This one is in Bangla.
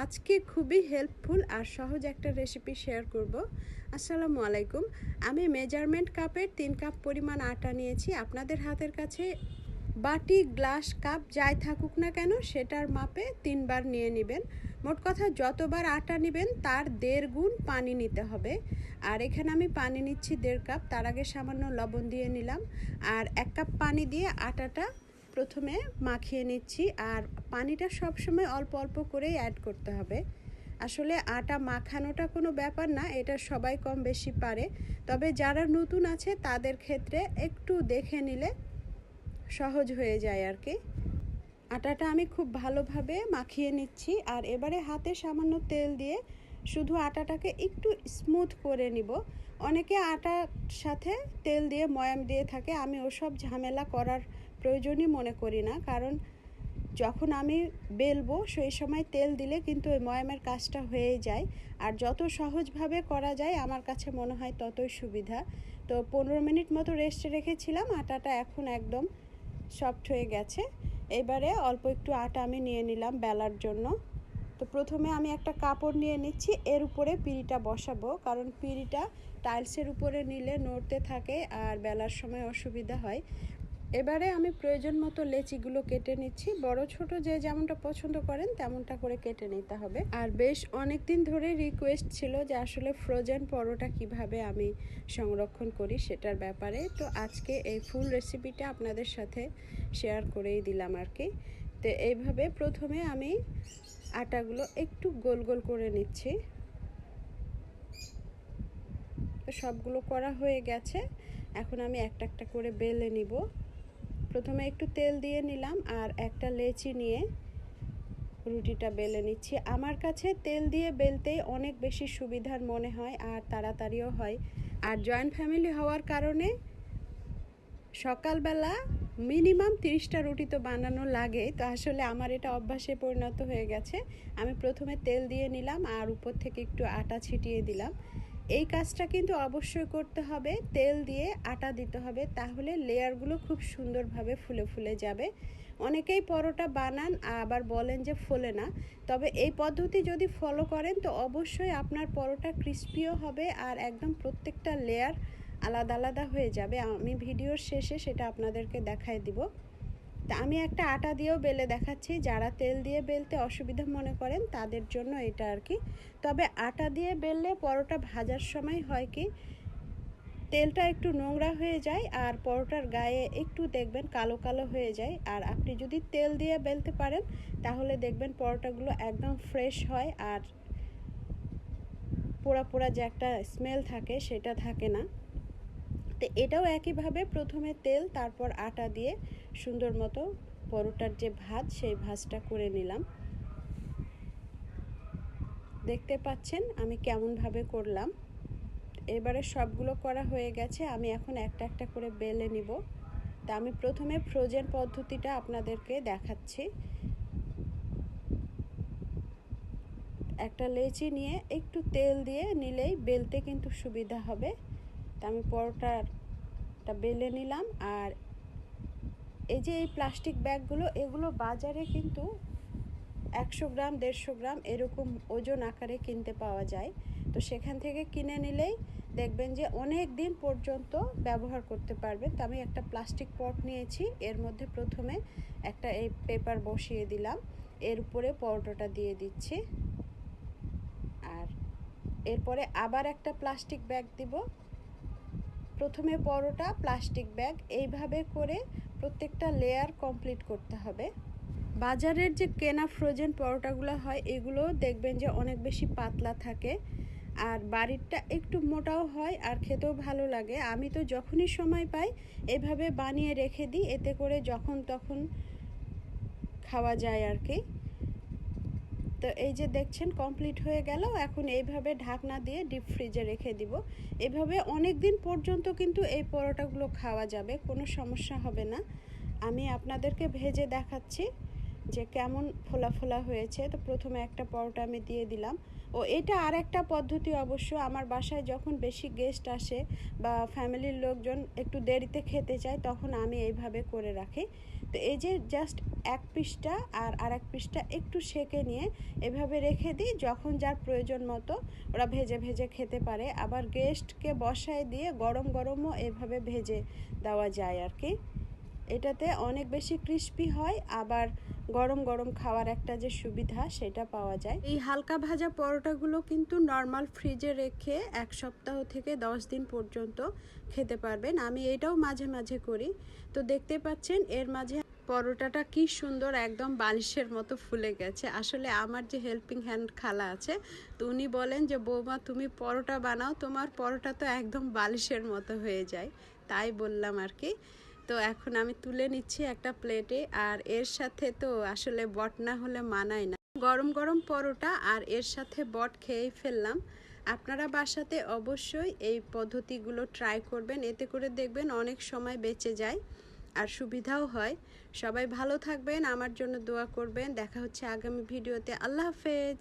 আজকে খুবই হেল্পফুল আর সহজ একটা রেসিপি শেয়ার করব। আসসালামু আলাইকুম। আমি মেজারমেন্ট কাপের 3 কাপ পরিমাণ আটা নিয়েছি। আপনাদের হাতের কাছে বাটি, গ্লাস, কাপ যাই থাকুক না কেন সেটার মাপে 3 বার নিয়ে নেবেন। মোট কথা যতবার আটা নেবেন তার 1.5 গুণ পানি নিতে হবে। আর এখানে আমি পানি নিচ্ছি 1.5 কাপ। তার আগে সামান্য লবণ দিয়ে নিলাম। আর 1 কাপ পানি দিয়ে আটাটা প্রথমে মাখিয়ে নিচ্ছি। আর পানিটা সবসময় অল্প অল্প করেই অ্যাড করতে হবে। আসলে আটা মাখানোটা কোনো ব্যাপার না, এটা সবাই কম বেশি পারে। তবে যারা নতুন আছে তাদের ক্ষেত্রে একটু দেখে নিলে সহজ হয়ে যায় আর কি। আটাটা আমি খুব ভালোভাবে মাখিয়ে নিচ্ছি। আর এবারে হাতে সামান্য তেল দিয়ে শুধু আটাটাকে একটু স্মুথ করে নিব। অনেকে আটার সাথে তেল দিয়ে ময়াম দিয়ে থাকে, আমি ওসব ঝামেলা করার প্রয়োজনই মনে করি না। কারণ যখন আমি বেলবো সেই সময় তেল দিলে কিন্তু ওই ময়ামের কাজটা হয়ে যায়। আর যত সহজভাবে করা যায় আমার কাছে মনে হয় ততই সুবিধা। তো 15 মিনিট মতো রেস্টে রেখেছিলাম। আটাটা এখন একদম সফট হয়ে গেছে। এবারে অল্প একটু আটা আমি নিয়ে নিলাম বেলার জন্য। তো প্রথমে আমি একটা কাপড় নিয়ে নিচ্ছি, এর উপরে পিঁড়িটা বসাবো। কারণ পিঁড়িটা টাইলসের উপরে নিলে নড়তে থাকে আর বেলার সময় অসুবিধা হয়। এবারে আমি প্রয়োজন মতো লেচিগুলো কেটে নিচ্ছি। বড় ছোট যে যেমনটা পছন্দ করেন তেমনটা করে কেটে নিতে হবে। আর বেশ অনেক দিন ধরে রিকোয়েস্ট ছিল যে আসলে ফ্রোজেন পরোটা কিভাবে আমি সংরক্ষণ করি সেটার ব্যাপারে। তো আজকে এই ফুল রেসিপিটা আপনাদের সাথে শেয়ার করেই দিলাম আর কি। তো এইভাবে প্রথমে আমি আটাগুলো একটু গোল গোল করে নিচ্ছি। তো সবগুলো করা হয়ে গেছে। এখন আমি একটা একটা করে বেলে নিব। প্রথমে একটু তেল দিয়ে নিলাম আর একটা লেচি নিয়ে রুটিটা বেলে নিচ্ছি। আমার কাছে তেল দিয়ে বেলতেই অনেক বেশি সুবিধার মনে হয় আর তাড়াতাড়িও হয়। আর জয়েন্ট ফ্যামিলি হওয়ার কারণে সকালবেলা মিনিমাম 30টা রুটি তো বানানো লাগে। তো আসলে আমার এটা অভ্যাসে পরিণত হয়ে গেছে। আমি প্রথমে তেল দিয়ে নিলাম আর উপর থেকে একটু আটা ছিটিয়ে দিলাম। এই কাজটা কিন্তু অবশ্যই করতে হবে, তেল দিয়ে আটা দিতে হবে, তাহলে লেয়ারগুলো খুব সুন্দরভাবে ফুলে ফুলে যাবে। অনেকেই পরোটা বানান আবার বলেন যে ফোলে না। তবে এই পদ্ধতি যদি ফলো করেন তো অবশ্যই আপনার পরোটা ক্রিস্পিও হবে আর একদম প্রত্যেকটা লেয়ার আলাদা আলাদা হয়ে যাবে। আমি ভিডিওর শেষে সেটা আপনাদেরকে দেখাই দিব। তা আমি একটা আটা দিয়েও বেলে দেখাচ্ছি, যারা তেল দিয়ে বেলতে অসুবিধা মনে করেন তাদের জন্য এটা আর কি। তবে আটা দিয়ে বেললে পরোটা ভাজার সময় হয় কি তেলটা একটু নোংরা হয়ে যায় আর পরোটার গায়ে একটু দেখবেন কালো কালো হয়ে যায়। আর আপনি যদি তেল দিয়ে বেলতে পারেন তাহলে দেখবেন পরোটাগুলো একদম ফ্রেশ হয় আর পোড়া পোড়া যে একটা স্মেল থাকে সেটা থাকে না। তো এটাও একইভাবে প্রথমে তেল তারপর আটা দিয়ে সুন্দর মতো পরোটার যে ভাঁজ সেই ভাঁজটা করে নিলাম। দেখতে পাচ্ছেন আমি কেমনভাবে করলাম। এবারে সবগুলো করা হয়ে গেছে। আমি এখন একটা একটা করে বেলে নিব। তা আমি প্রথমে ফ্রোজেন পদ্ধতিটা আপনাদেরকে দেখাচ্ছি। একটা লেচি নিয়ে একটু তেল দিয়ে নিলেই বেলতে কিন্তু সুবিধা হবে। তা আমি পরোটাটা বেলে নিলাম। আর এই যে এই প্লাস্টিক ব্যাগগুলো, এগুলো বাজারে কিন্তু 100 গ্রাম 150 গ্রাম এরকম ওজন আকারে কিনতে পাওয়া যায়। তো সেখান থেকে কিনে নিলেই দেখবেন যে অনেক দিন পর্যন্ত ব্যবহার করতে পারবেন। তো আমি একটা প্লাস্টিক পট নিয়েছি, এর মধ্যে প্রথমে একটা এই পেপার বসিয়ে দিলাম, এর উপরে পরোটাটা দিয়ে দিচ্ছি। আর এরপরে আবার একটা প্লাস্টিক ব্যাগ দিব, প্রথমে পরোটা প্লাস্টিক ব্যাগ, এইভাবে করে প্রত্যেকটা লেয়ার কমপ্লিট করতে হবে। বাজারের যে কেনা ফ্রোজেন পরোটাগুলো হয় এগুলো দেখবেন যে অনেক বেশি পাতলা থাকে আর বাড়িরটা একটু মোটাও হয় আর খেতেও ভালো লাগে। আমি তো যখনই সময় পাই এভাবে বানিয়ে রেখে দিই, এতে করে যখন তখন খাওয়া যায় আর কি। তো এই যে দেখছেন কমপ্লিট হয়ে গেল। এখন এইভাবে ঢাকনা দিয়ে ডিপ ফ্রিজে রেখে দিব। এভাবে অনেক দিন পর্যন্ত কিন্তু এই পরোটাগুলো খাওয়া যাবে, কোনো সমস্যা হবে না। আমি আপনাদেরকে ভেজে দেখাচ্ছি যে কেমন ফোলা ফোলা হয়েছে। তো প্রথমে একটা পরোটা আমি দিয়ে দিলাম। ও এটা আর একটা পদ্ধতি অবশ্য, আমার বাসায় যখন বেশি গেস্ট আসে বা ফ্যামিলির লোকজন একটু দেরিতে খেতে চায় তখন আমি এইভাবে করে রাখি। তো এই যে জাস্ট এক পিসটা আর আরেক পিসটা একটু সেঁকে নিয়ে এভাবে রেখে দিই, যখন যার প্রয়োজন মতো ওরা ভেজে ভেজে খেতে পারে। আবার গেস্টকে বসায় দিয়ে গরম গরমও এভাবে ভেজে দেওয়া যায় আর কি। এটাতে অনেক বেশি ক্রিস্পি হয়, আবার গরম গরম খাওয়ার একটা যে সুবিধা সেটা পাওয়া যায়। এই হালকা ভাজা পরোটাগুলো কিন্তু নর্মাল ফ্রিজে রেখে 1 সপ্তাহ থেকে 10 দিন পর্যন্ত খেতে পারবেন। আমি এটাও মাঝে মাঝে করি। তো দেখতে পাচ্ছেন এর মাঝে পরোটাটা কি সুন্দর একদম বালিশের মতো ফুলে গেছে। আসলে আমার যে হেল্পিং হ্যান্ড খালা আছে, তো উনি বলেন যে বৌমা তুমি পরোটা বানাও, তোমার পরোটা তো একদম বালিশের মতো হয়ে যায়। তাই বললাম আর কি। তো এখন আমি তুলে নিচ্ছি একটা প্লেটে, আর এর সাথে তো আসলে বট না হলে মানায় না। গরম গরম পরোটা আর এর সাথে বট খেয়েই ফেললাম। আপনারা বাসাতে অবশ্যই এই পদ্ধতিগুলো ট্রাই করবেন, এতে করে দেখবেন অনেক সময় বেঁচে যায় আর সুবিধাও হয়। সবাই ভালো থাকবেন, আমার জন্য দোয়া করবেন। দেখা হচ্ছে আগামী ভিডিওতে। আল্লাহ হাফেজ।